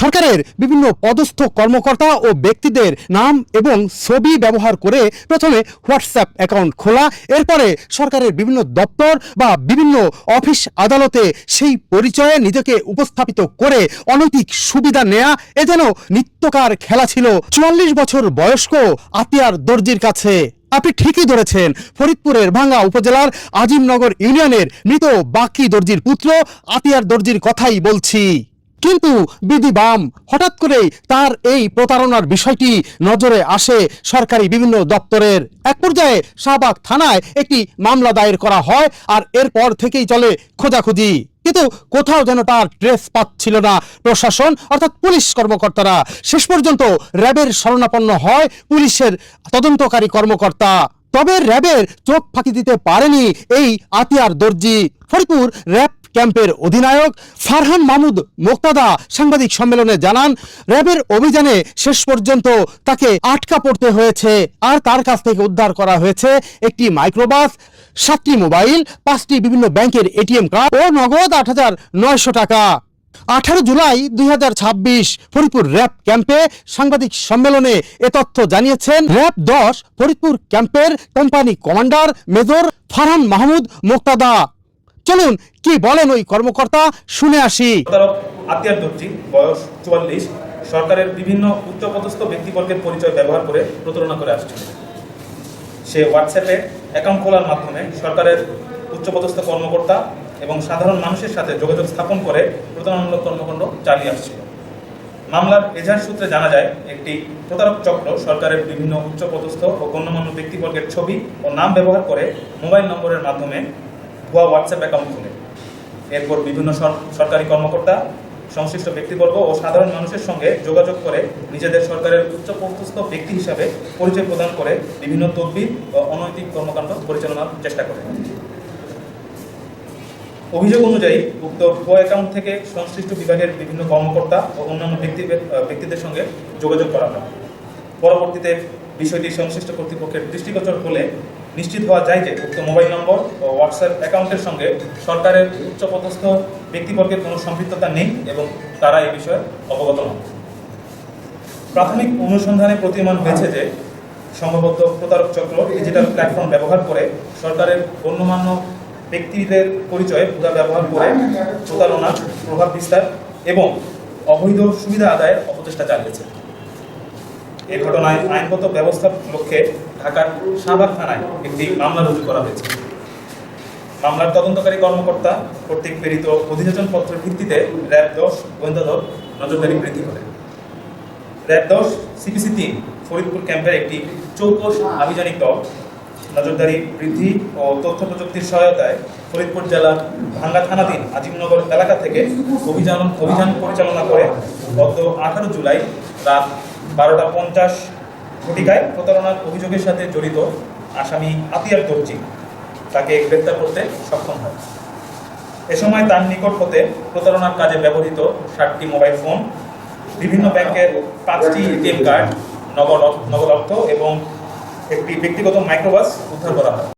সরকারের বিভিন্ন পদস্থ কর্মকর্তা ও ব্যক্তিদের নাম এবং ছবি ব্যবহার করে প্রথমে হোয়াটসঅ্যাপ অ্যাকাউন্ট খোলা, এরপরে সরকারের বিভিন্ন দপ্তর বা বিভিন্ন অফিস আদালতে সেই পরিচয়ে নিজেকে উপস্থাপিত করে অনৈতিক সুবিধা নেয়া এ যেন নিত্যকার খেলা ছিল ৪৪ বছর বয়স্ক আতিয়ার দর্জির কাছে। আপনি ঠিকই ধরেছেন, ফরিদপুরের ভাঙ্গা উপজেলার আজিমনগর ইউনিয়নের মৃত বাকি দর্জির পুত্র আতিয়ার দর্জির কথাই বলছি। কিন্তু বিধি বাম, হঠাৎ করে তার এই প্রতারণার বিষয়টি নজরে আসে সরকারি বিভিন্ন দপ্তরের। এক পর্যায়ে শাহবাগ থানায় একটি মামলা দায়ের করা হয়, আর এরপর থেকেই চলে খোঁজাখুঁজি। কিন্তু কোথাও যেন তার ট্রেস পাচ্ছিল না প্রশাসন অর্থাৎ পুলিশ কর্মকর্তারা। শেষ পর্যন্ত র্যাবের শরণাপন্ন হয় পুলিশের তদন্তকারী কর্মকর্তা। তবে র্যাবের চোখ ফাঁকি দিতে পারেনি এই আতিয়ার দর্জি। ফরিদপুর র্যাব ক্যাম্পের অধিনায়ক ফারহান মাহমুদ মোক্তাদা সাংবাদিক সম্মেলনে জানান, র্যাবের অভিযানে শেষ পর্যন্ত তাকে আটকা পড়তে হয়েছে, আর তার কাছ থেকে উদ্ধার করা হয়েছে একটি মাইক্রোবাস, 7টি মোবাইল, 5টি বিভিন্ন ব্যাংকের এটিএম কার্ড ও নগদ 8,900 টাকা। 18 জুলাই 2026 ফরিদপুর র্যাব ক্যাম্পে সাংবাদিক সম্মেলনে এ তথ্য জানিয়েছেন র্যাব 10 ফরিদপুর ক্যাম্পের company commander major Farhan Mahmud Moktada. চলুন কি বলেন ওই কর্মকর্তা, শুনে আসি। আতিয়ার দর্জি, বয়স 44, সরকারের বিভিন্ন উচ্চপদস্থ ব্যক্তিবর্গের পরিচয় ব্যবহার করে প্রতারণা করে আসছে। সে হোয়াটসঅ্যাপে অ্যাকাউন্ট খোলার মাধ্যমে সরকারের উচ্চপদস্থ কর্মকর্তা এবং সাধারণ মানুষের সাথে যোগাযোগ স্থাপন করে প্রতারণামূলক কর্মকাণ্ড চালিয়ে আসছিল। মামলার এজাহার সূত্রে জানা যায়, একটি প্রতারক চক্র সরকারের বিভিন্ন উচ্চপদস্থ ও গণ্যমান্য ব্যক্তিবর্গের ছবি ও নাম ব্যবহার করে মোবাইল নম্বরের মাধ্যমে ভুয়া হোয়াটসঅ্যাপ অ্যাকাউন্ট খোলে। এরপর বিভিন্ন সরকারি কর্মকর্তা, সংশ্লিষ্ট ব্যক্তিবর্গ ও সাধারণ মানুষের সঙ্গে যোগাযোগ করে নিজেদের সরকারের উচ্চপদস্থ ব্যক্তি হিসাবে পরিচয় প্রদান করে বিভিন্ন তদবির ও অনৈতিক কর্মকাণ্ড পরিচালনার চেষ্টা করে। অভিযোগ অনুযায়ী উক্ত ভুয়া অ্যাকাউন্ট থেকে সংশ্লিষ্ট বিভাগের বিভিন্ন কর্মকর্তা ও অন্যান্য ব্যক্তিদের সঙ্গে যোগাযোগ করা হয়। পরবর্তীতে বিষয়টি সংশ্লিষ্ট কর্তৃপক্ষের দৃষ্টিগোচর হলে নিশ্চিত হওয়া যায় যে উক্ত মোবাইল নম্বর ও হোয়াটসঅ্যাপ অ্যাকাউন্টের সঙ্গে সরকারের উচ্চপদস্থ ব্যক্তিবর্গের কোনো সম্পৃক্ততা নেই এবং তারা এই বিষয়ে অবগত নন। প্রাথমিক অনুসন্ধানে প্রতীয়মান হয়েছে যে সম্ভবত প্রতারক চক্র ডিজিটাল প্ল্যাটফর্ম ব্যবহার করে সরকারের গণ্যমান্য ব্যক্তিদের পরিচয়ে ভুয়া ব্যবহার করে প্রতারণার প্রভাব বিস্তার এবং অবৈধ সুবিধা আদায়ের অপচেষ্টা চালিয়েছে। এই ঘটনায় আইনগত ব্যবস্থার লক্ষ্যে ঢাকার শাহবাগ থানায় একটি মামলা রুজু করা হয়েছে। মামলার তদন্তকারী কর্মকর্তা কর্তৃক প্রেরিত অভিযোজন পত্রের ভিত্তিতে র্যাব 10 গোয়েন্দা দল নজরদারি বৃদ্ধি করে। র্যাব 10 CPC 3 ফরিদপুর ক্যাম্পের একটি চৌকস আভিযানিক দল নজরদারি বৃদ্ধি ও তথ্য প্রযুক্তির সহায়তায় ফরিদপুর জেলার ভাঙ্গা থানাধীন আজিমনগর এলাকা থেকে অভিযান পরিচালনা করে গত 18 জুলাই রাত 12:50 ঘটিকায় প্রতারণার অভিযোগের সাথে জড়িত আসামি আতিয়ার দর্জি তাকে গ্রেপ্তার করতে সক্ষম হয়। এ সময় তার নিকট হতে প্রতারণার কাজে ব্যবহৃত 7টি মোবাইল ফোন, বিভিন্ন ব্যাংকের 5টি এটিএম কার্ড, নগদ অর্থ এবং একটি ব্যক্তিগত মাইক্রোবাস উদ্ধার করা হয়।